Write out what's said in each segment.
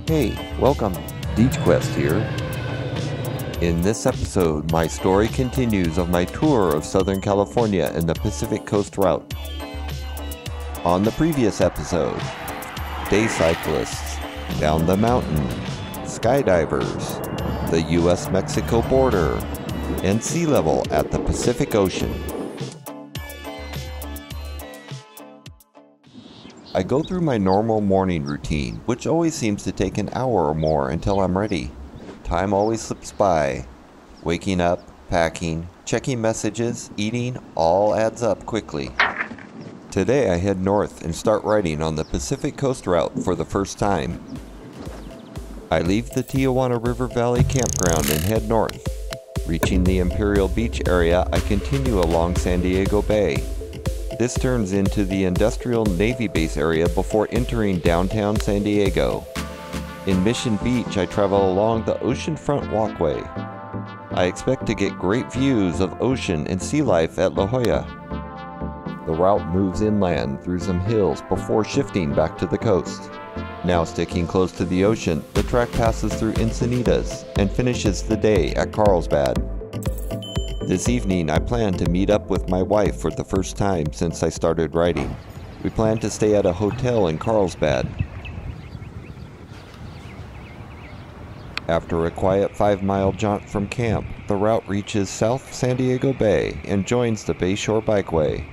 Hey, welcome. Beach Quest here. In this episode, my story continues of my tour of Southern California and the Pacific Coast route. On the previous episode, day cyclists, down the mountain, skydivers, the US-Mexico border, and sea level at the Pacific Ocean. I go through my normal morning routine, which always seems to take an hour or more until I'm ready. Time always slips by. Waking up, packing, checking messages, eating, all adds up quickly. Today I head north and start riding on the Pacific Coast route for the first time. I leave the Tijuana River Valley campground and head north. Reaching the Imperial Beach area, I continue along San Diego Bay. This turns into the Industrial Navy Base area before entering downtown San Diego. In Mission Beach, I travel along the oceanfront walkway. I expect to get great views of ocean and sea life at La Jolla. The route moves inland through some hills before shifting back to the coast. Now sticking close to the ocean, the track passes through Encinitas and finishes the day at Carlsbad. This evening, I plan to meet up with my wife for the first time since I started riding. We plan to stay at a hotel in Carlsbad. After a quiet 5-mile jaunt from camp, the route reaches South San Diego Bay and joins the Bayshore Bikeway.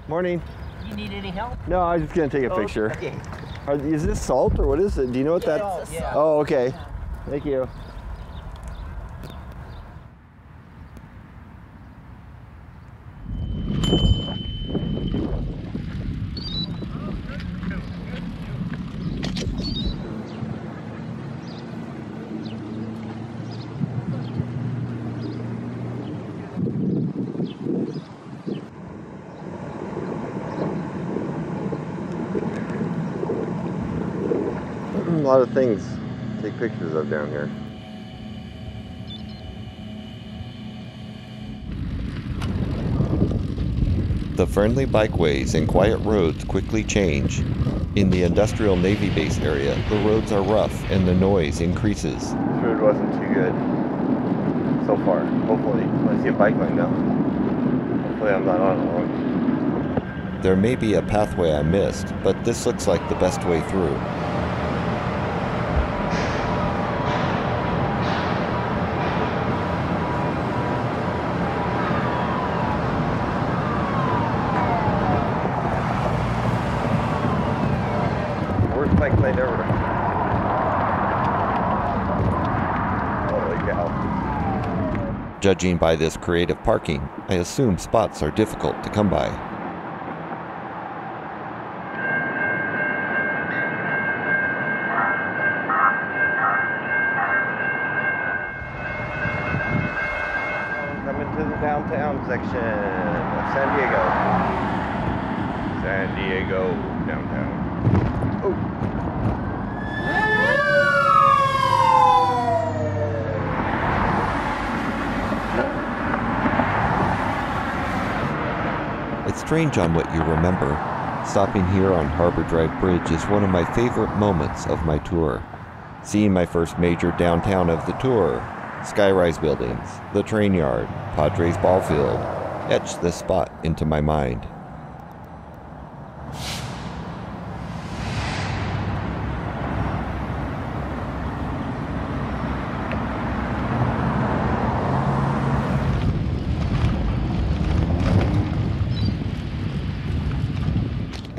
Morning. You need any help? No, I was just going to take a picture. Okay. Is this salt or what is it? Do you know what that is? Yeah. Oh, okay. Thank you. A lot of things to take pictures of down here. The friendly bikeways and quiet roads quickly change. In the Industrial Navy Base area, the roads are rough and the noise increases. This road wasn't too good so far. Hopefully, I see a bike lane now. Hopefully I'm not on one. There may be a pathway I missed, but this looks like the best way through. Bike lane ever. Holy cow. Judging by this creative parking, I assume spots are difficult to come by. Coming to the downtown section of San Diego. San Diego downtown. Oh. It's strange on what you remember. Stopping here on Harbor Drive Bridge is one of my favorite moments of my tour. Seeing my first major downtown of the tour, skyrise buildings, the train yard, Padres ball field, etched this spot into my mind.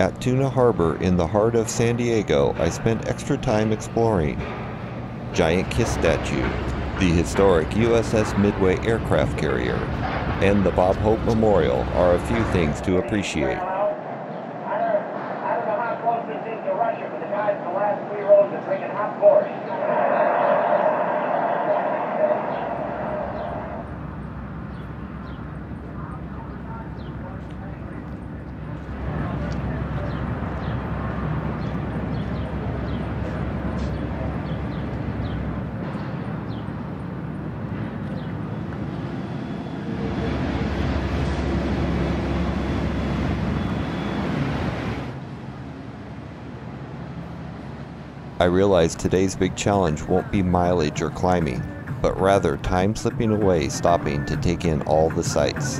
At Tuna Harbor in the heart of San Diego, I spent extra time exploring. Giant Kiss Statue, the historic USS Midway aircraft carrier, and the Bob Hope Memorial are a few things to appreciate. I don't know how close this is to Russia, but the guys in the last 3 rows are drinking hot borscht. I realize today's big challenge won't be mileage or climbing, but rather time slipping away, stopping to take in all the sights.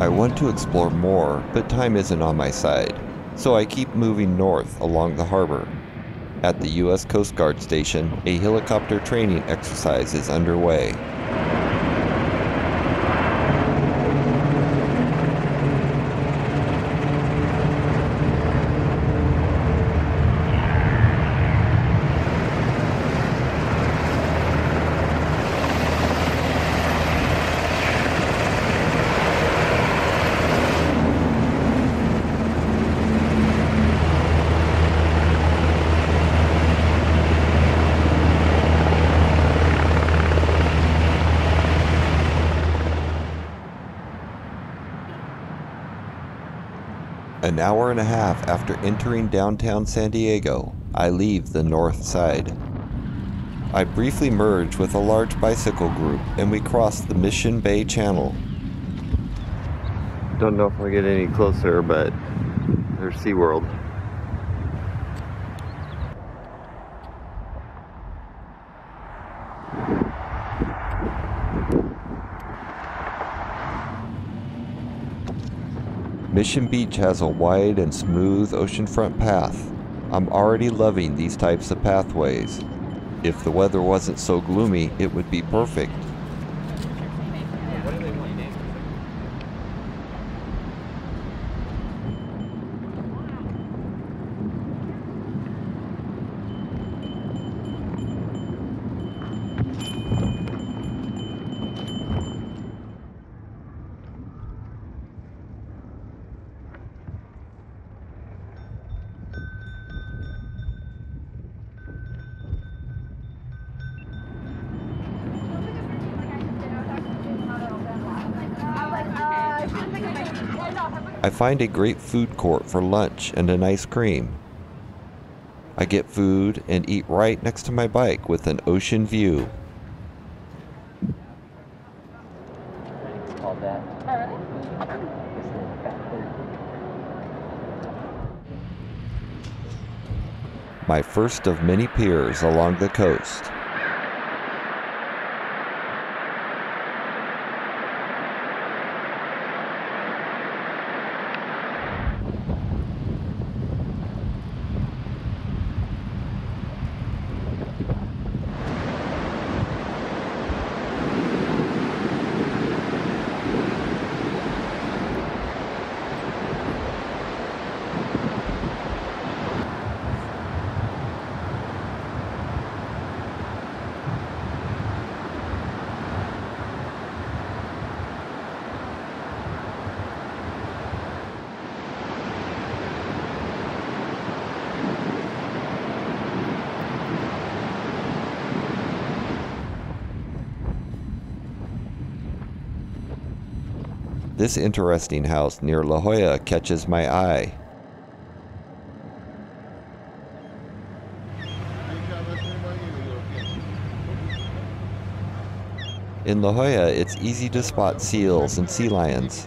I want to explore more, but time isn't on my side, so I keep moving north along the harbor. At the U.S. Coast Guard station, a helicopter training exercise is underway. An hour and a half after entering downtown San Diego, I leave the north side. I briefly merge with a large bicycle group and we cross the Mission Bay Channel. Don't know if I get any closer, but there's SeaWorld. Mission Beach has a wide and smooth oceanfront path. I'm already loving these types of pathways. If the weather wasn't so gloomy, it would be perfect. I find a great food court for lunch and an ice cream. I get food and eat right next to my bike with an ocean view. My first of many piers along the coast. This interesting house near La Jolla catches my eye. In La Jolla, it's easy to spot seals and sea lions.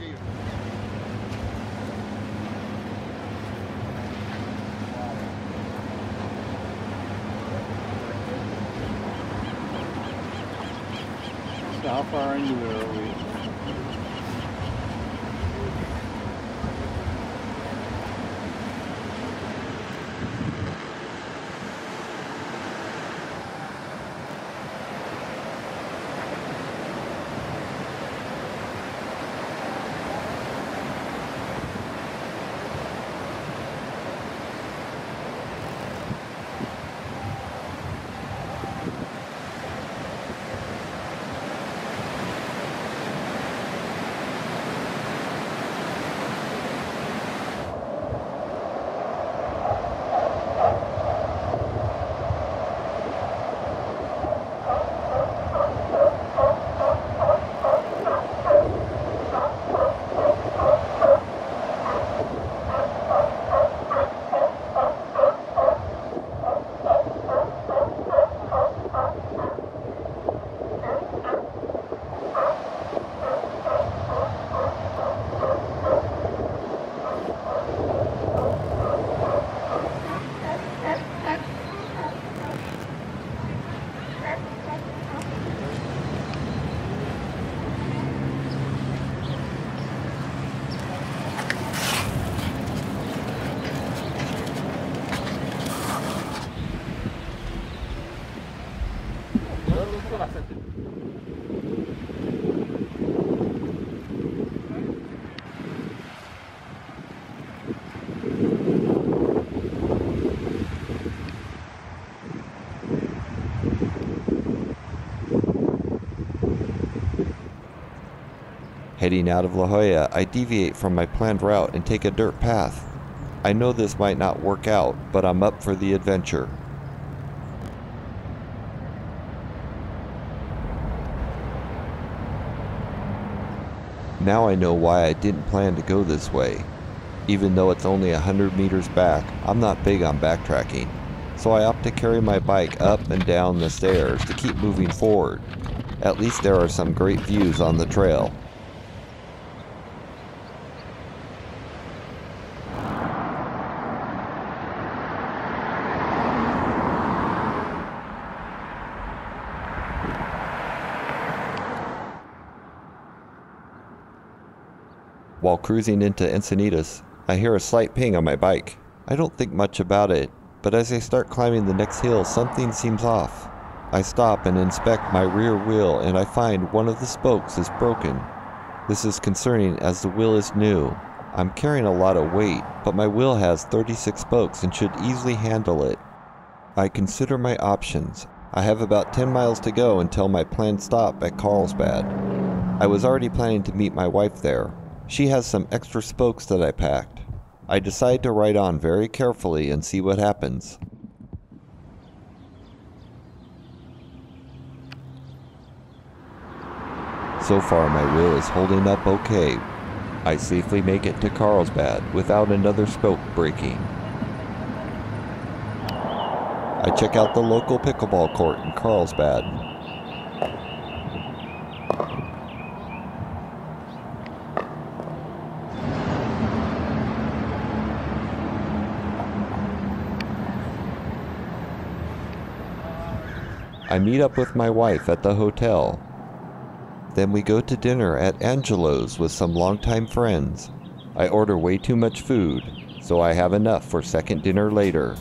Now, far into there are we? Heading out of La Jolla, I deviate from my planned route and take a dirt path. I know this might not work out, but I'm up for the adventure. Now I know why I didn't plan to go this way. Even though it's only 100 meters back, I'm not big on backtracking, so I opt to carry my bike up and down the stairs to keep moving forward. At least there are some great views on the trail. While cruising into Encinitas, I hear a slight ping on my bike. I don't think much about it, but as I start climbing the next hill, something seems off. I stop and inspect my rear wheel, and I find one of the spokes is broken. This is concerning as the wheel is new. I'm carrying a lot of weight, but my wheel has 36 spokes and should easily handle it. I consider my options. I have about 10 miles to go until my planned stop at Carlsbad. I was already planning to meet my wife there. She has some extra spokes that I packed. I decide to ride on very carefully and see what happens. So far my wheel is holding up okay. I safely make it to Carlsbad without another spoke breaking. I check out the local pickleball court in Carlsbad. I meet up with my wife at the hotel. Then we go to dinner at Angelo's with some longtime friends. I order way too much food, so I have enough for second dinner later.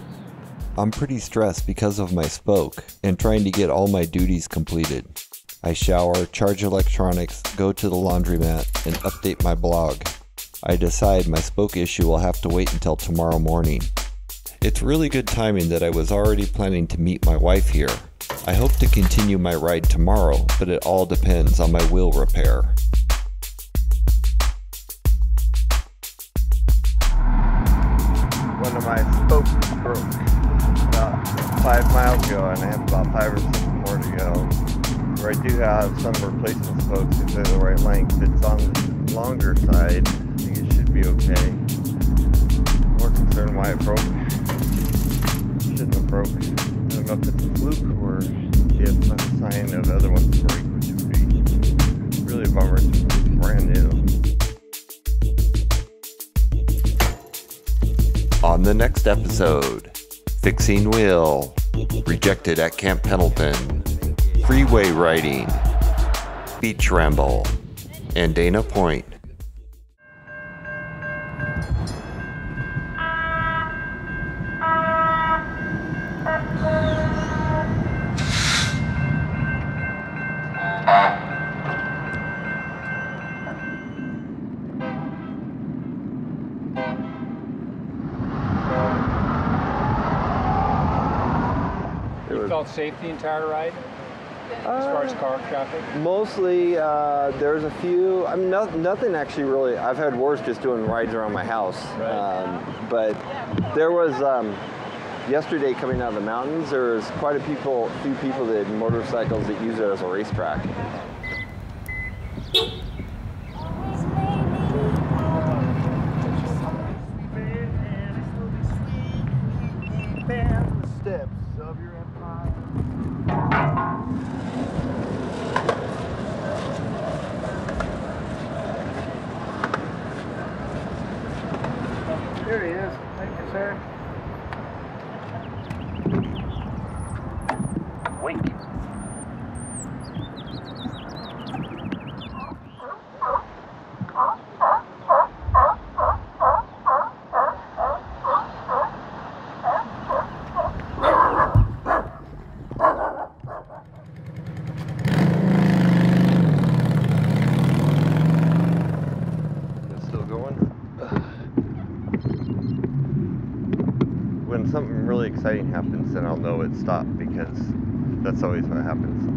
I'm pretty stressed because of my spoke and trying to get all my duties completed. I shower, charge electronics, go to the laundromat, and update my blog. I decide my spoke issue will have to wait until tomorrow morning. It's really good timing that I was already planning to meet my wife here. I hope to continue my ride tomorrow, but it all depends on my wheel repair. One of my spokes broke about 5 miles ago, and I have about 5 or 6 more to go. Where I do have some replacement spokes if they're the right length. It's on the longer side. I think it should be okay. More concerned why it broke. Shouldn't have broke. I don't know if it's a fluke or if it's a sign of other ones to break, which would be really a bummer. It's brand new. On the next episode, fixing wheel, rejected at Camp Pendleton, freeway riding, Beach Ramble and Dana Point. You felt safe the entire ride? As far as car traffic? Mostly, there's a few. I mean, nothing actually really. I've had worse just doing rides around my house. Right. But there was yesterday coming out of the mountains. There was quite a few people that had motorcycles that use it as a racetrack. Steps of your empire. There he is. Thank you, sir. Wait. When something really exciting happens, then I'll know it stopped, because that's always what happens.